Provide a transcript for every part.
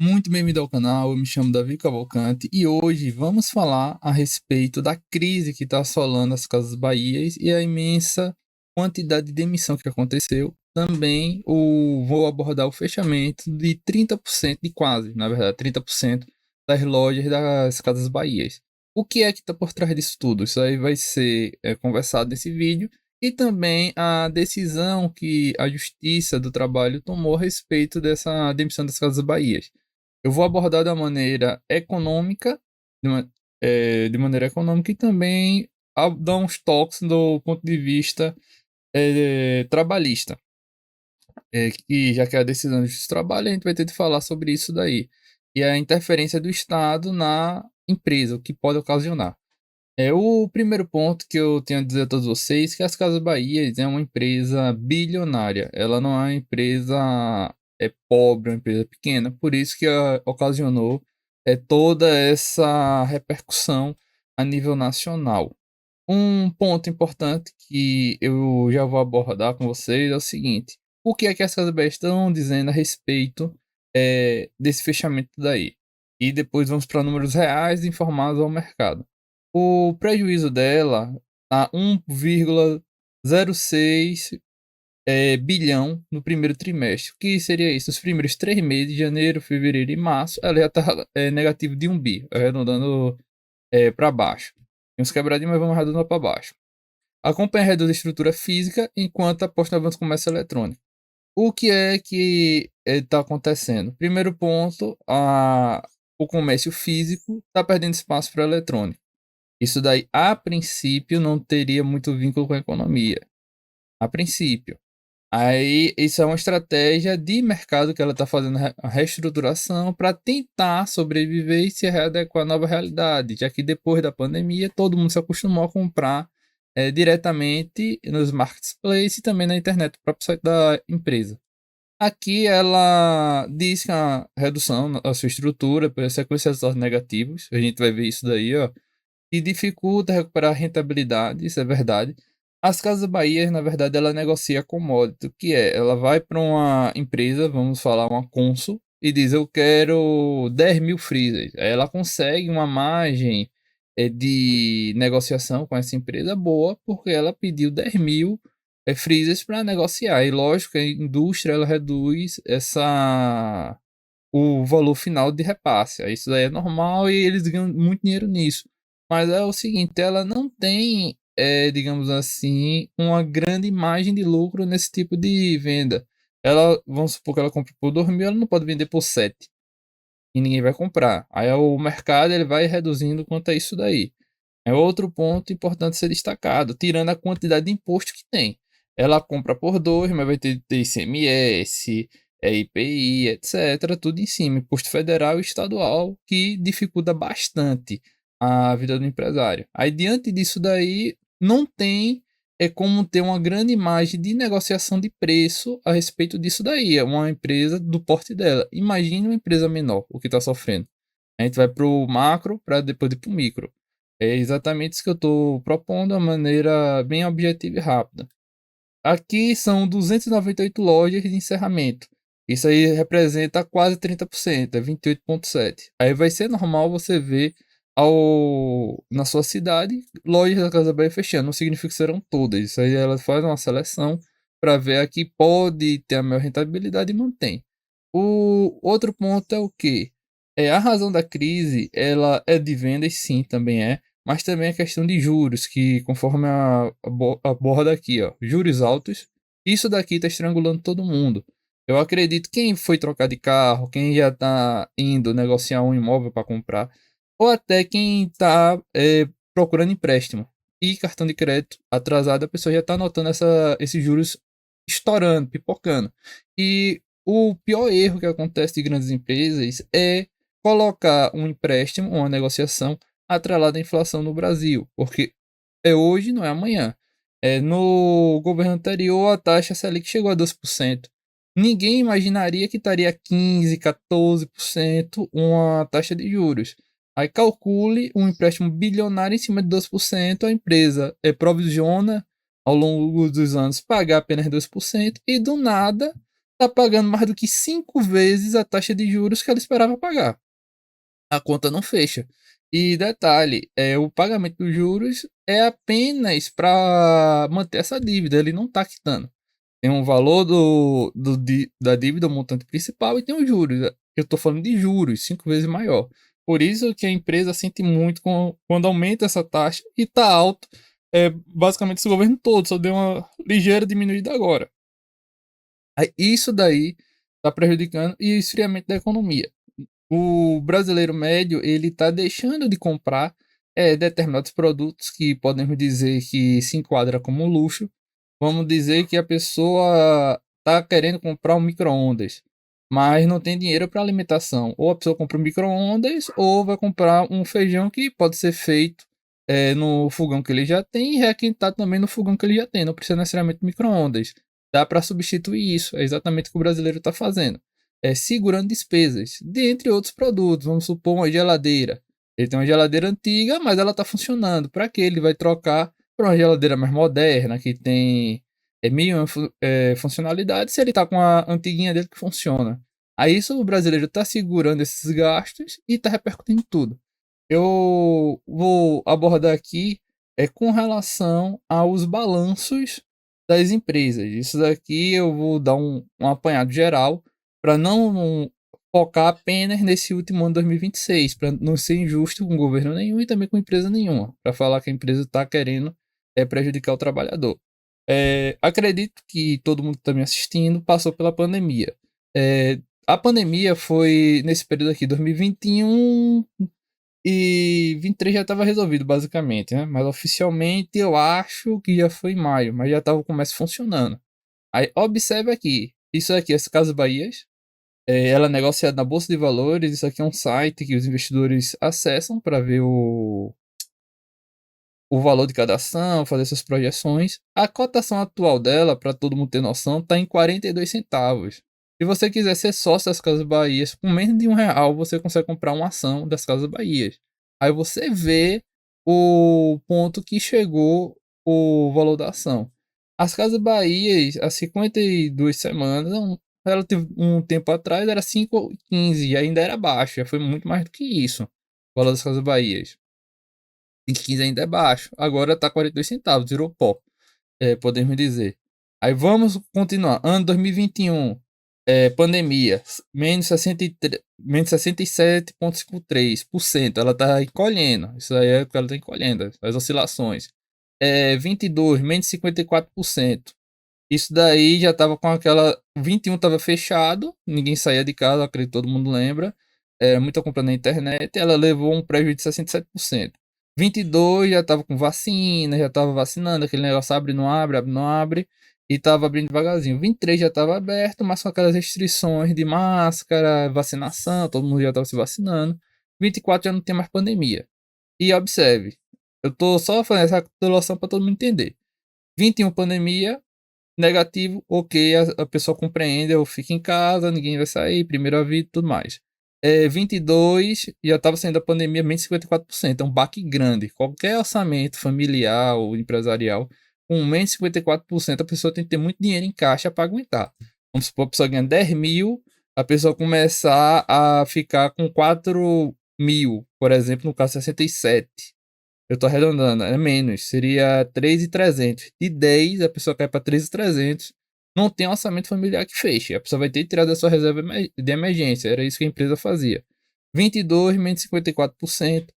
Muito bem-vindo ao canal, eu me chamo Davi Cavalcante e hoje vamos falar a respeito da crise que está assolando as Casas Bahias e a imensa quantidade de demissão que aconteceu. Também vou abordar o fechamento de 30%, de quase, na verdade, 30% das lojas das Casas Bahias. O que é que está por trás disso tudo? Isso aí vai ser conversado nesse vídeo e também a decisão que a Justiça do Trabalho tomou a respeito dessa demissão das Casas Bahias. Eu vou abordar da maneira econômica, de maneira econômica e também dar uns toques do ponto de vista trabalhista, que já que é a decisão de justiça do trabalho, a gente vai ter que falar sobre isso daí. E a interferência do Estado na empresa, o que pode ocasionar. O primeiro ponto que eu tenho a dizer a todos vocês é que as Casas Bahia é uma empresa bilionária. Ela não é uma empresa pobre, uma empresa pequena. Por isso que ocasionou toda essa repercussão a nível nacional. Um ponto importante que eu já vou abordar com vocês é o seguinte: o que é que as Casas Bahia estão dizendo a respeito desse fechamento daí? E depois vamos para números reais informados ao mercado. O prejuízo dela tá 1,06 bilhão no primeiro trimestre. O que seria isso? Nos primeiros 3 meses, janeiro, fevereiro e março, ela já está negativo de 1 bi, arredondando para baixo. Tem uns quebradinhos, mas vamos arredondar para baixo. A companhia reduz a estrutura física enquanto aposta no avanço do comércio eletrônico. O que é que está acontecendo? Primeiro ponto, o comércio físico está perdendo espaço para eletrônico. Isso daí, a princípio, não teria muito vínculo com a economia. A princípio. Aí, isso é uma estratégia de mercado que ela está fazendo a reestruturação para tentar sobreviver e se readequar à nova realidade, já que depois da pandemia todo mundo se acostumou a comprar diretamente nos marketplaces e também na internet, no próprio site da empresa. Aqui ela diz que a redução na sua estrutura, por sequência de resultados negativos, a gente vai ver isso daí, ó, e dificulta recuperar a rentabilidade, isso é verdade. As Casas Bahia, na verdade, ela negocia commodity, o que é? Ela vai para uma empresa, vamos falar uma Consul, e diz, eu quero 10 mil freezers. Aí ela consegue uma margem de negociação com essa empresa boa, porque ela pediu 10 mil freezers para negociar. E lógico, a indústria ela reduz o valor final de repasse. Isso daí é normal e eles ganham muito dinheiro nisso. Mas é o seguinte, ela não tem, digamos assim, uma grande margem de lucro nesse tipo de venda. Ela, vamos supor que ela compra por 2 mil, ela não pode vender por 7. E ninguém vai comprar. Aí o mercado ele vai reduzindo quanto a isso daí. É outro ponto importante ser destacado, tirando a quantidade de imposto que tem. Ela compra por 2, mas vai ter ICMS, IPI, etc. Tudo em cima, imposto federal e estadual, que dificulta bastante a vida do empresário. Aí, diante disso daí, não tem como ter uma grande margem de negociação de preço a respeito disso daí. É uma empresa do porte dela. Imagine uma empresa menor, o que está sofrendo. A gente vai para o macro para depois ir para o micro. É exatamente isso que eu estou propondo de uma maneira bem objetiva e rápida. Aqui são 298 lojas de encerramento. Isso aí representa quase 30%, é 28,7%. Aí vai ser normal você ver na sua cidade lojas da Casa Bahia fechando. Não significa que serão todas. Isso aí ela faz uma seleção para ver a que pode ter a maior rentabilidade e mantém. O outro ponto é o que? A razão da crise ela é de vendas, sim, também é, mas também a questão de juros, que conforme aborda aqui, ó, juros altos, isso daqui está estrangulando todo mundo. Eu acredito quem foi trocar de carro, quem já está indo negociar um imóvel para comprar, ou até quem está procurando empréstimo e cartão de crédito atrasado, a pessoa já está notando esses juros estourando, pipocando. E o pior erro que acontece de grandes empresas é colocar um empréstimo, uma negociação atrelada à inflação no Brasil, porque é hoje, não é amanhã. No governo anterior, a taxa Selic chegou a 12%. Ninguém imaginaria que estaria 15, 14% uma taxa de juros. Aí calcule um empréstimo bilionário em cima de 12%, a empresa provisiona ao longo dos anos pagar apenas 2% e do nada está pagando mais do que 5 vezes a taxa de juros que ela esperava pagar. A conta não fecha. E detalhe, o pagamento dos juros é apenas para manter essa dívida, ele não está quitando. Tem um valor da dívida, o montante principal, e tem os juros. Eu estou falando de juros, 5 vezes maior. Por isso que a empresa sente muito quando aumenta essa taxa e está alto. Basicamente, esse governo todo só deu uma ligeira diminuída agora. Aí, isso daí está prejudicando e o esfriamento da economia. O brasileiro médio ele está deixando de comprar determinados produtos que podemos dizer que se enquadra como luxo. Vamos dizer que a pessoa está querendo comprar um micro-ondas, mas não tem dinheiro para alimentação. Ou a pessoa compra um micro-ondas ou vai comprar um feijão que pode ser feito no fogão que ele já tem e requentar também no fogão que ele já tem. Não precisa necessariamente de micro-ondas. Dá para substituir isso. É exatamente o que o brasileiro está fazendo. Segurando despesas, dentre outros produtos. Vamos supor uma geladeira. Ele tem uma geladeira antiga, mas ela está funcionando. Para que ele vai trocar para uma geladeira mais moderna, que tem mil funcionalidades, se ele está com a antiguinha dele que funciona? Aí isso o brasileiro está segurando esses gastos e está repercutindo em tudo. Eu vou abordar aqui com relação aos balanços das empresas. Isso daqui eu vou dar um apanhado geral para não focar apenas nesse último ano 2026, para não ser injusto com governo nenhum e também com empresa nenhuma, para falar que a empresa está querendo prejudicar o trabalhador. Acredito que todo mundo que está me assistindo passou pela pandemia. A pandemia foi nesse período aqui, 2021 e 23 já estava resolvido, basicamente, né? Mas oficialmente eu acho que já foi em maio, mas já estava o comércio funcionando. Aí observe aqui, isso aqui, as Casas Bahias, ela é negociada na Bolsa de Valores. Isso aqui é um site que os investidores acessam para ver o valor de cada ação, fazer suas projeções. A cotação atual dela, para todo mundo ter noção, está em 42 centavos. Se você quiser ser sócio das Casas Bahias, com menos de R$ 1, você consegue comprar uma ação das Casas Bahias. Aí você vê o ponto que chegou o valor da ação. As Casas Bahias, há 52 semanas, um tempo atrás, era 5,15 e ainda era baixo. Já foi muito mais do que isso, o valor das Casas Bahias. 5,15 ainda é baixo. Agora tá 42 centavos, virou pó, podemos dizer. Aí vamos continuar. Ano 2021, pandemia, menos 67,53%. Ela tá encolhendo. Isso aí é o que ela tá encolhendo, as oscilações. 22, menos 54%. Isso daí já tava com aquela. 21 tava fechado, ninguém saía de casa, acredito que todo mundo lembra. Muita compra na internet, ela levou um prejuízo de 67%. 22 já tava com vacina, já tava vacinando, aquele negócio abre, não abre, abre, não abre, e tava abrindo devagarzinho. 23 já tava aberto, mas com aquelas restrições de máscara, vacinação, todo mundo já tava se vacinando. 24 já não tem mais pandemia. E observe, eu tô só fazendo essa recapitulação para todo mundo entender. 21 pandemia, negativo, ok, a pessoa compreende, eu fico em casa, ninguém vai sair, primeiro aviso e tudo mais. 22, já estava saindo a pandemia, menos 54%, é um baque grande. Qualquer orçamento familiar ou empresarial, com menos 54%, a pessoa tem que ter muito dinheiro em caixa para aguentar. Vamos supor, a pessoa ganha 10 mil, a pessoa começar a ficar com 4 mil, por exemplo, no caso 67. Eu tô arredondando, é menos, seria 3.300. De 10, a pessoa cai para 3.300. Não tem orçamento familiar que feche. A pessoa vai ter que tirar da sua reserva de emergência. Era isso que a empresa fazia. 22, menos 54%.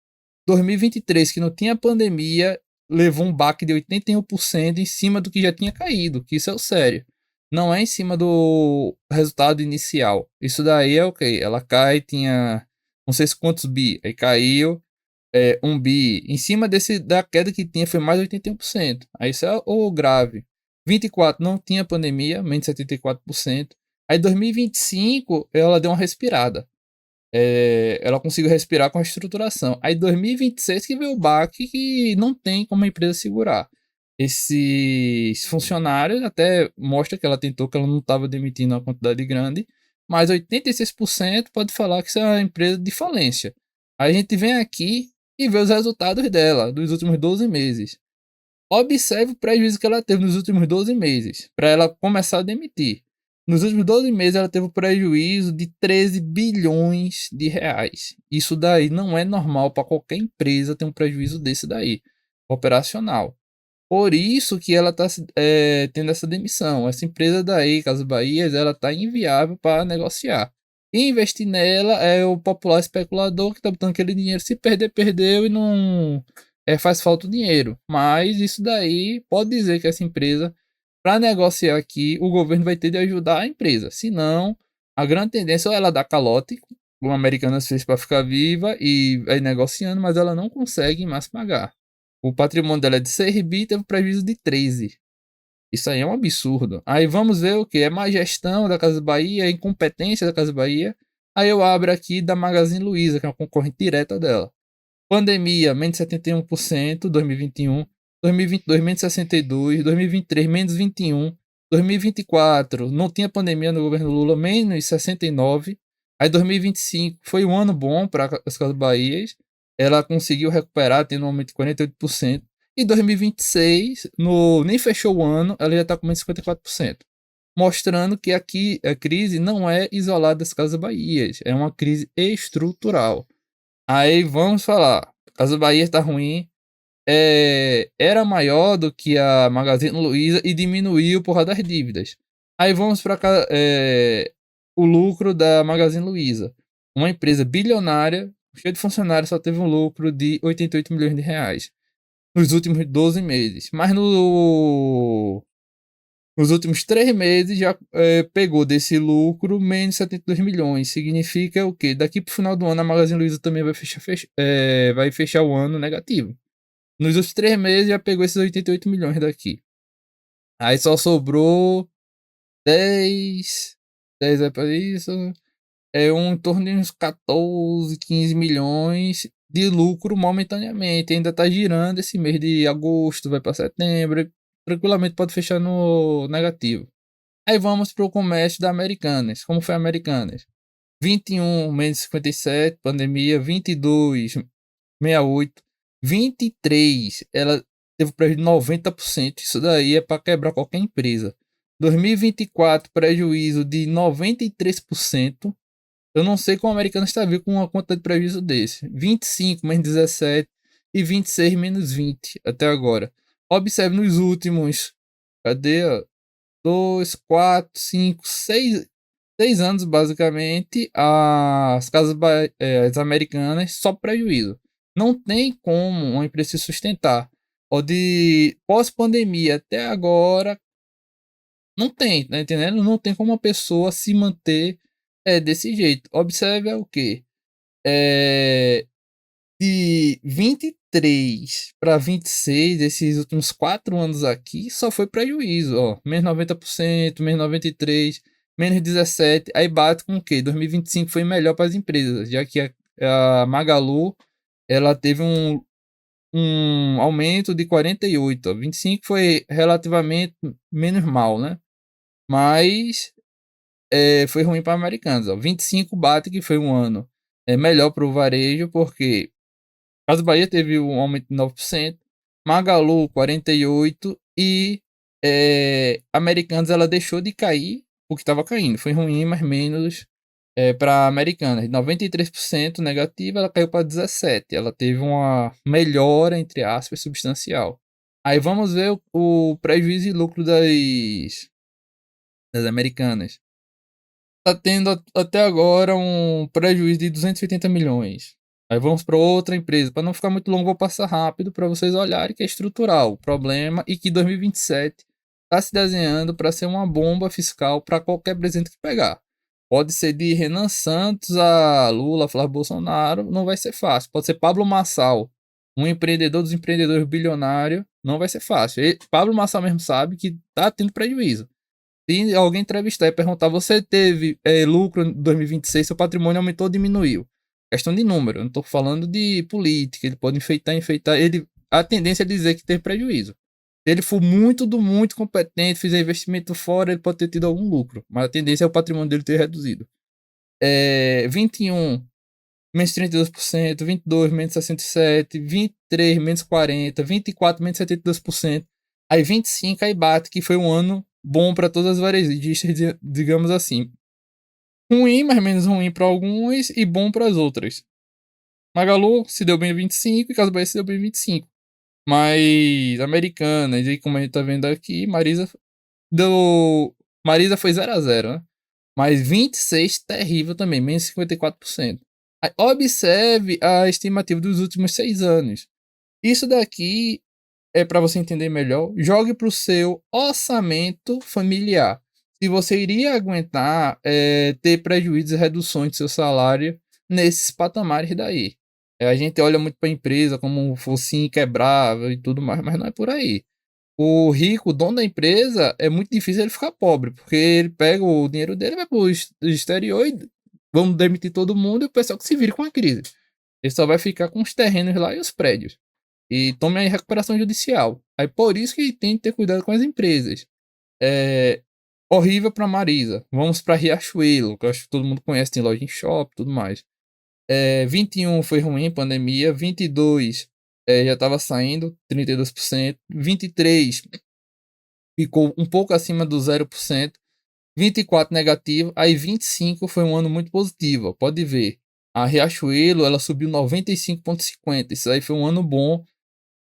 2023, que não tinha pandemia, levou um baque de 81% em cima do que já tinha caído, que isso é o sério. Não é em cima do resultado inicial. Isso daí é ok. Ela cai, tinha não sei quantos bi, aí caiu 1 bi. Em cima da queda que tinha foi mais de 81%. Aí isso é o grave. 24 não tinha pandemia, menos 74%. Aí 2025 ela deu uma respirada. Ela conseguiu respirar com a estruturação. Aí 2026 que veio o baque que não tem como a empresa segurar. Esses funcionários até mostra que ela tentou, que ela não estava demitindo uma quantidade grande, mas 86% pode falar que isso é uma empresa de falência. Aí a gente vem aqui e vê os resultados dela dos últimos 12 meses. Observe o prejuízo que ela teve nos últimos 12 meses para ela começar a demitir. Nos últimos 12 meses, ela teve um prejuízo de 13 bilhões de reais. Isso daí não é normal para qualquer empresa ter um prejuízo desse daí, operacional. Por isso que ela está tendo essa demissão. Essa empresa daí, Casas Bahia, ela está inviável para negociar. E investir nela é o popular especulador que está botando aquele dinheiro. Se perder, perdeu e não faz falta o dinheiro. Mas isso daí pode dizer que essa empresa, para negociar aqui, o governo vai ter de ajudar a empresa. Senão, a grande tendência é ela dar calote, como a Americanas fez para ficar viva e vai negociando, mas ela não consegue mais pagar. O patrimônio dela é de 6 bi e teve prejuízo de 13. Isso aí é um absurdo. Aí vamos ver o que? É má gestão da Casa Bahia, é incompetência da Casa Bahia. Aí eu abro aqui da Magazine Luiza, que é uma concorrente direta dela. Pandemia, menos 71%, 2021. 2022, menos 62%. 2023, menos 21%. 2024, não tinha pandemia no governo Lula, menos 69%. Aí 2025 foi um ano bom para as Casas Bahias. Ela conseguiu recuperar, tendo um aumento de 48%. E 2026, nem fechou o ano, ela já está com menos 54%. Mostrando que aqui a crise não é isolada das Casas Bahias, é uma crise estrutural. Aí vamos falar, Casas Bahia está ruim, era maior do que a Magazine Luiza e diminuiu por causa das dívidas. Aí vamos para o lucro da Magazine Luiza. Uma empresa bilionária, cheia de funcionários, só teve um lucro de 88 milhões de reais nos últimos 12 meses. Mas nos últimos 3 meses já pegou desse lucro menos 72 milhões. Significa o quê? Daqui para o final do ano a Magazine Luiza também vai fechar o ano negativo. Nos últimos 3 meses já pegou esses 88 milhões daqui. Aí só sobrou 10. 10 é para isso. Em torno de uns 14, 15 milhões de lucro momentaneamente. Ainda tá girando esse mês de agosto, vai para setembro. Tranquilamente pode fechar no negativo. Aí vamos para o comércio da Americanas. Como foi a Americanas? 21, menos 57, pandemia. 22, 68. 23, ela teve prejuízo de 90%. Isso daí é para quebrar qualquer empresa. 2024, prejuízo de 93%. Eu não sei como o americano está vindo com uma conta de prejuízo desse. 25 menos 17 e 26 menos 20 até agora. Observe nos últimos. Cadê? 2, 4, 5, 6 anos, basicamente, as as americanas só prejuízo. Não tem como uma empresa se sustentar. Ou de pós-pandemia até agora, não tem, tá entendendo? Não tem como uma pessoa se manter desse jeito. Observe o que? De 23 para 26, esses últimos 4 anos aqui, só foi prejuízo, ó. Menos 90%, menos 93%, menos 17%. Aí bate com o quê? 2025 foi melhor para as empresas, já que a Magalu, ela teve um aumento de 48%. Ó. 25 foi relativamente menos mal, né? Mas foi ruim para Americanas. Ó. 25 bate que foi um ano melhor para o varejo, porque Casas Bahia teve um aumento de 9%, Magalu 48% e Americanas ela deixou de cair porque estava caindo. Foi ruim, mas menos para Americanas. 93% negativa, ela caiu para 17%. Ela teve uma melhora, entre aspas, substancial. Aí vamos ver o prejuízo e lucro das Americanas. Tá tendo até agora um prejuízo de 280 milhões. Aí vamos para outra empresa. Para não ficar muito longo, vou passar rápido para vocês olharem que é estrutural o problema e que 2027 está se desenhando para ser uma bomba fiscal para qualquer presidente que pegar. Pode ser de Renan Santos a Lula, Flávio Bolsonaro, não vai ser fácil. Pode ser Pablo Marçal, um empreendedor dos empreendedores bilionário, não vai ser fácil. Pablo Marçal mesmo sabe que está tendo prejuízo. Se alguém entrevistar e perguntar, você teve lucro em 2026, seu patrimônio aumentou ou diminuiu? Questão de número, eu não estou falando de política, ele pode enfeitar. A tendência é dizer que teve prejuízo. Se ele for muito competente, fizer investimento fora, ele pode ter tido algum lucro, mas a tendência é o patrimônio dele ter reduzido. 21, menos 32%, 22, menos 67%, 23, menos 40%, 24, menos 72%, aí 25, aí bate, que foi um ano bom para todas as varejistas, digamos assim. Ruim, mas menos ruim para alguns e bom para as outras. Magalu se deu bem em 25 e Casas Bahia se deu bem em 25. Mas Americanas, e como a gente tá vendo aqui, deu. Marisa foi 0 a 0, né? Mas 26, terrível também, menos 54%. Aí, observe a estimativa dos últimos 6 anos. Isso daqui é para você entender melhor. Jogue para o seu orçamento familiar. Se você iria aguentar ter prejuízos e reduções do seu salário nesses patamares daí. A gente olha muito para a empresa como um focinho quebrável e tudo mais, mas não é por aí. O rico, o dono da empresa, é muito difícil ele ficar pobre, porque ele pega o dinheiro dele, vai para o exterior e vamos demitir todo mundo e o pessoal que se vire com a crise. Ele só vai ficar com os terrenos lá e os prédios. E tome aí recuperação judicial. Aí por isso que tem que ter cuidado com as empresas. É horrível para Marisa. Vamos para Riachuelo, que eu acho que todo mundo conhece, tem loja em shopping e tudo mais. 21 foi ruim, pandemia. 22 já estava saindo, 32%. 23 ficou um pouco acima do 0%. 24 negativo. Aí 25 foi um ano muito positivo. Pode ver. A Riachuelo ela subiu 95,50. Isso aí foi um ano bom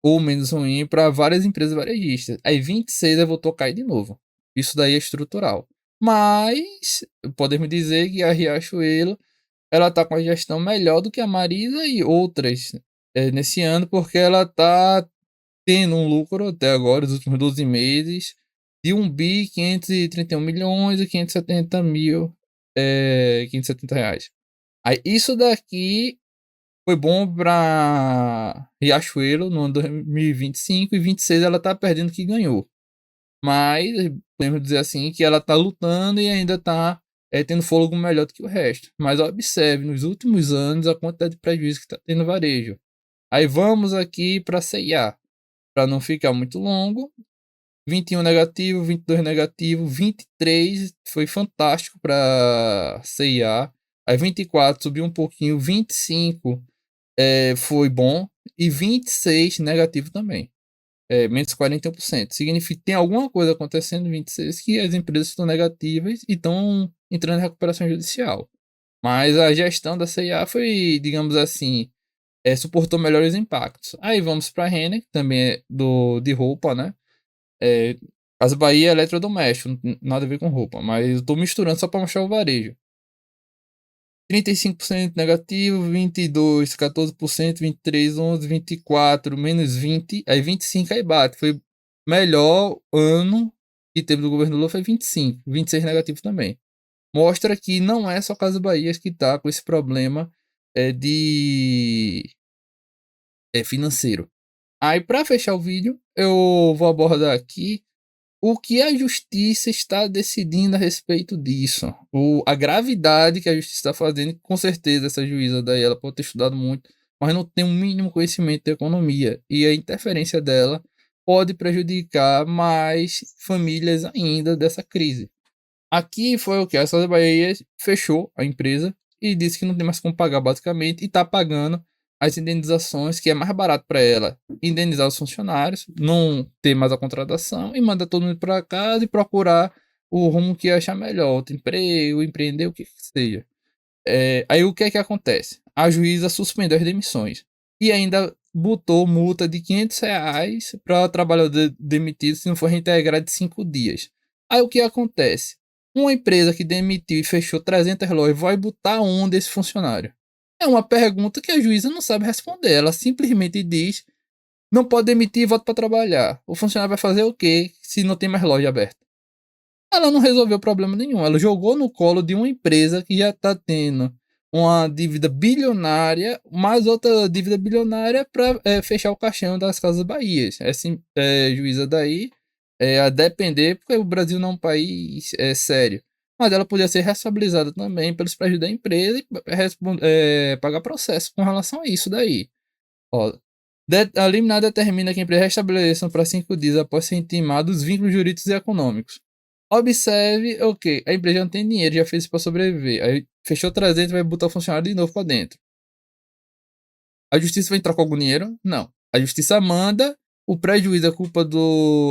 ou menos ruim para várias empresas varejistas. Aí 26 aí voltou a cair de novo. Isso daí é estrutural. Mas podemos dizer que a Riachuelo ela tá com a gestão melhor do que a Marisa e outras nesse ano, porque ela tá tendo um lucro até agora, os últimos 12 meses, de 1 bi 531 milhões e 570 mil, 570 reais. Aí isso daqui foi bom para Riachuelo no ano 2025 e 26 ela tá perdendo o que ganhou. Mas podemos dizer assim que ela tá lutando e ainda tá tendo fôlego melhor do que o resto. Mas observe nos últimos anos a quantidade de prejuízo que tá tendo no varejo. Aí vamos aqui para C&A, para não ficar muito longo. 21 negativo, 22 negativo, 23 foi fantástico para C&A. Aí 24 subiu um pouquinho, 25 foi bom e 26 negativo também. Menos 41%. Significa que tem alguma coisa acontecendo em 26 que as empresas estão negativas e estão entrando em recuperação judicial. Mas a gestão da C&A foi, digamos assim, suportou melhores impactos. Aí vamos para a Renner, que também é de roupa, né? As Bahia é eletrodoméstico, nada a ver com roupa, mas eu estou misturando só para mostrar o varejo. 35% negativo, 22, 14%, 23, 11, 24, menos 20, aí 25 aí bate. Foi melhor ano que teve do governo Lula foi 25, 26 negativo também. Mostra que não é só Casa Bahia que está com esse problema de financeiro. Aí para fechar o vídeo, eu vou abordar aqui o que a justiça está decidindo a respeito disso. A gravidade que a justiça está fazendo, com certeza essa juíza daí ela pode ter estudado muito, mas não tem um mínimo conhecimento de economia. E a interferência dela pode prejudicar mais famílias ainda dessa crise. Aqui foi o que? A Casas Bahia fechou a empresa e disse que não tem mais como pagar basicamente e está pagando as indenizações, que é mais barato para ela indenizar os funcionários, não ter mais a contratação e mandar todo mundo para casa e procurar o rumo que achar melhor, outro emprego, empreender, o que seja. Aí o que é que acontece? A juíza suspendeu as demissões e ainda botou multa de R$ 500 para trabalhador demitido se não for reintegrado de 5 dias. Aí o que acontece? Uma empresa que demitiu e fechou 300 lojas vai botar onde esse funcionário? É uma pergunta que a juíza não sabe responder. Ela simplesmente diz: não pode demitir e volta para trabalhar. O funcionário vai fazer o quê se não tem mais loja aberta? Ela não resolveu problema nenhum. Ela jogou no colo de uma empresa que já está tendo uma dívida bilionária, mais outra dívida bilionária para fechar o caixão das Casas Bahia. Essa juíza daí, a depender, porque o Brasil não é um país sério. Mas ela podia ser responsabilizada também pelos prejuízos da empresa e pagar processo com relação a isso daí. Ó, a liminar determina que a empresa restabeleça para 5 dias após ser intimado os vínculos jurídicos e econômicos. Observe, ok, a empresa não tem dinheiro, já fez isso para sobreviver. Aí fechou 300, vai botar o funcionário de novo para dentro. A justiça vai entrar com algum dinheiro? Não. A justiça manda, o prejuízo é culpa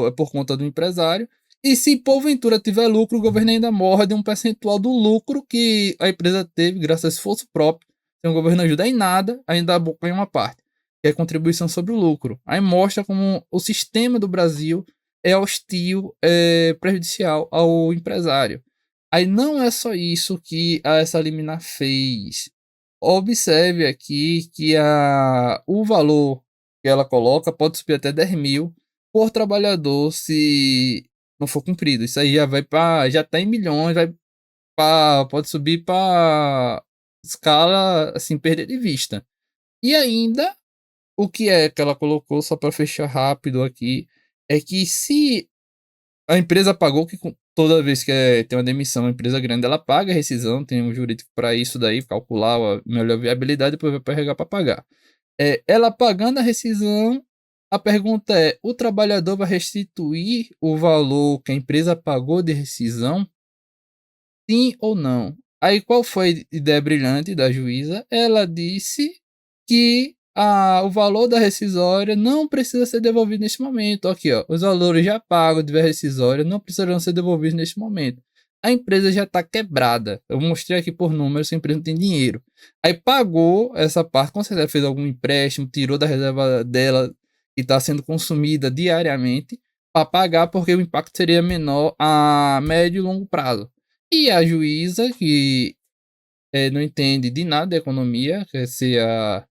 é por conta do empresário E se porventura tiver lucro, o governo ainda morde um percentual do lucro que a empresa teve graças a esforço próprio. Então o governo não ajuda em nada, ainda abocanha uma parte, que é a contribuição sobre o lucro. Aí mostra como o sistema do Brasil é hostil, é prejudicial ao empresário. Aí não é só isso que essa liminar fez. Observe aqui que o valor que ela coloca pode subir até 10 mil por trabalhador se não for cumprido. Isso aí já vai para, já tá em milhões, pode subir para escala assim, perder de vista. E ainda, o que é que ela colocou, só para fechar rápido aqui, é que se a empresa pagou, que toda vez que tem uma demissão, uma empresa grande, ela paga a rescisão, tem um jurídico para isso daí, calcular a melhor viabilidade, depois vai carregar para pagar. Ela pagando a rescisão, a pergunta é: o trabalhador vai restituir o valor que a empresa pagou de rescisão? Sim ou não? Aí qual foi a ideia brilhante da juíza? Ela disse que o valor da rescisória não precisa ser devolvido neste momento. Aqui, ó, os valores já pagos de rescisória não precisarão ser devolvidos neste momento. A empresa já está quebrada. Eu mostrei aqui por números que a empresa não tem dinheiro. Aí pagou essa parte, com certeza fez algum empréstimo, tirou da reserva dela e está sendo consumida diariamente para pagar, porque o impacto seria menor a médio e longo prazo. E a juíza, que não entende de nada de economia, quer ser a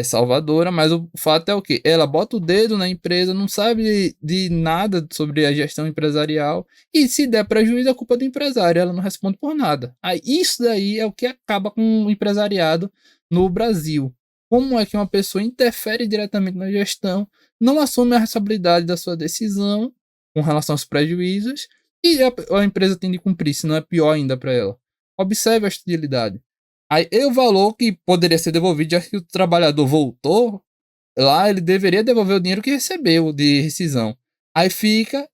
salvadora, mas o fato é o quê? Ela bota o dedo na empresa, não sabe de nada sobre a gestão empresarial, e se der prejuízo, é culpa do empresário, ela não responde por nada. Aí, isso daí é o que acaba com o empresariado no Brasil. Como é que uma pessoa interfere diretamente na gestão, não assume a responsabilidade da sua decisão com relação aos prejuízos, e a empresa tem de cumprir, se não é pior ainda para ela. Observe a hostilidade. Aí, o valor que poderia ser devolvido, já que o trabalhador voltou, lá ele deveria devolver o dinheiro que recebeu de rescisão. Aí ficando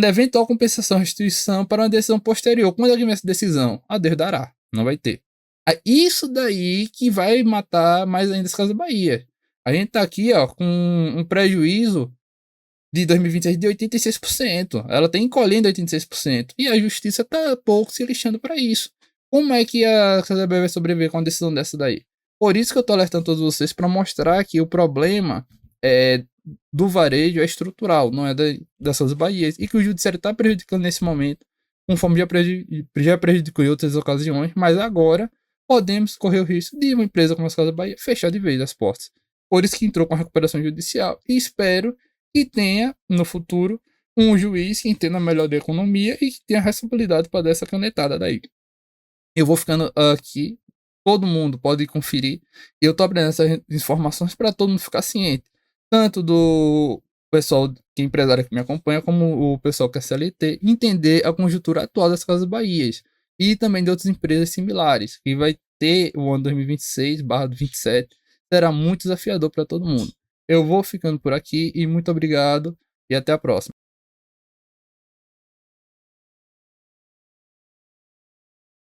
eventual compensação, restituição para uma decisão posterior. Quando é que vem essa decisão? A Deus dará, não vai ter. É isso daí que vai matar mais ainda esse caso da Bahia. A gente tá aqui, ó, com um prejuízo de 2026 de 86%. Ela tem encolhendo 86%. E a justiça tá pouco se lixando para isso. Como é que a CZB vai sobreviver com uma decisão dessa daí? Por isso que eu tô alertando todos vocês para mostrar que o problema do varejo é estrutural, não é dessas Bahias. E que o judiciário está prejudicando nesse momento, conforme já prejudicou em outras ocasiões, mas agora podemos correr o risco de uma empresa como a Casas Bahia fechar de vez as portas. Por isso que entrou com a recuperação judicial. E espero que tenha, no futuro, um juiz que entenda melhor da economia e que tenha responsabilidade para dar essa canetada daí. Eu vou ficando aqui, todo mundo pode conferir. E eu tô abrindo essas informações para todo mundo ficar ciente. Tanto do pessoal que é empresário que me acompanha, como o pessoal que é CLT, entender a conjuntura atual das Casas Bahias. E também de outras empresas similares, que vai ter o ano 2026/27. Será muito desafiador para todo mundo. Eu vou ficando por aqui e muito obrigado e até a próxima.